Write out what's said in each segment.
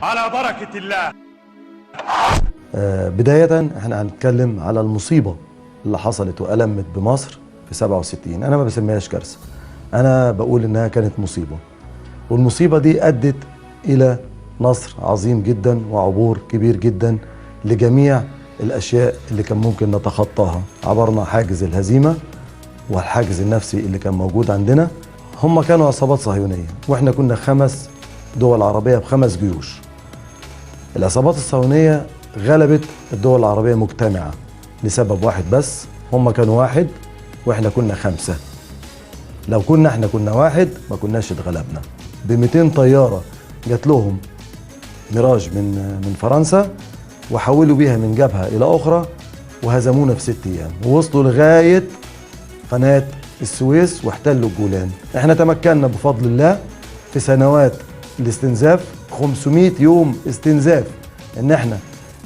على بركة الله. بداية احنا هنتكلم على المصيبة اللي حصلت وألمت بمصر في 67. أنا ما بسميهاش كارثة، أنا بقول إنها كانت مصيبة، والمصيبة دي أدت إلى نصر عظيم جدا وعبور كبير جدا لجميع الأشياء اللي كان ممكن نتخطاها. عبرنا حاجز الهزيمة والحاجز النفسي اللي كان موجود عندنا. هم كانوا عصابات صهيونية وإحنا كنا 5 دول عربية ب5 جيوش. العصابات الصهيونية غلبت الدول العربية مجتمعة لسبب واحد بس، هم كانوا 1 وإحنا كنا 5. لو كنا كنا 1 ما كناش اتغلبنا. ب200 طيارة جات لهم ميراج من فرنسا، وحولوا بيها من جبهة إلى أخرى وهزمونا في 6 أيام، ووصلوا لغاية قناة السويس واحتلوا الجولان. احنا تمكنا بفضل الله في سنوات الاستنزاف، 500 يوم استنزاف، ان احنا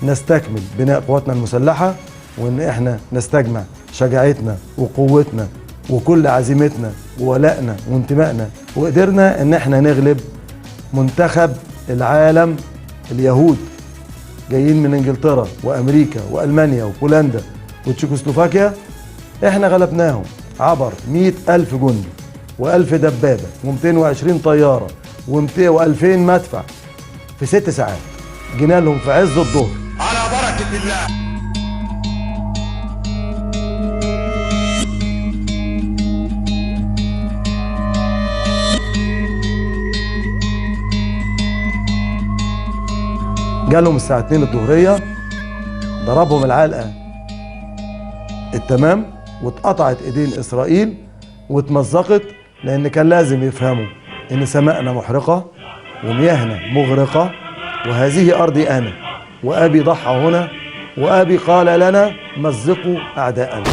نستكمل بناء قواتنا المسلحة، وان احنا نستجمع شجاعتنا وقوتنا وكل عزيمتنا وولائنا وانتمائنا، وقدرنا ان احنا نغلب منتخب العالم اليهود جايين من انجلترا وامريكا والمانيا وبولندا وتشيكوسلوفاكيا. احنا غلبناهم عبر 100,000 جندي و1000 دبابة و220 طيارة و2000 مدفع في 6 ساعات. جينا لهم في عز الظهر على بركة الله. جالهم الساعة 2 الظهرية، ضربهم العلقة التمام، واتقطعت ايدين اسرائيل واتمزقت، لان كان لازم يفهموا ان سماءنا محرقة ومياهنا مغرقة، وهذه ارضي انا، وابي ضحى هنا، وابي قال لنا مزقوا اعداءنا.